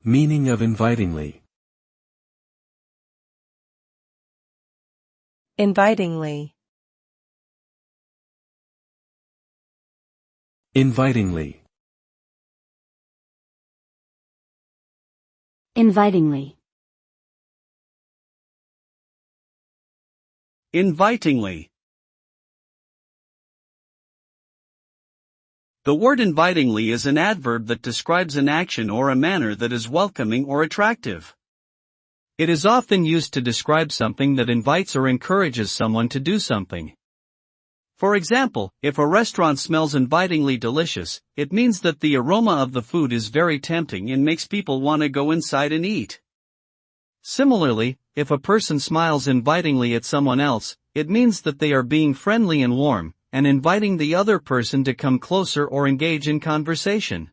Meaning of invitingly. Invitingly. Invitingly. Invitingly. Invitingly. The word invitingly is an adverb that describes an action or a manner that is welcoming or attractive. It is often used to describe something that invites or encourages someone to do something. For example, if a restaurant smells invitingly delicious, it means that the aroma of the food is very tempting and makes people want to go inside and eat. Similarly, if a person smiles invitingly at someone else, it means that they are being friendly and warm, and inviting the other person to come closer or engage in conversation.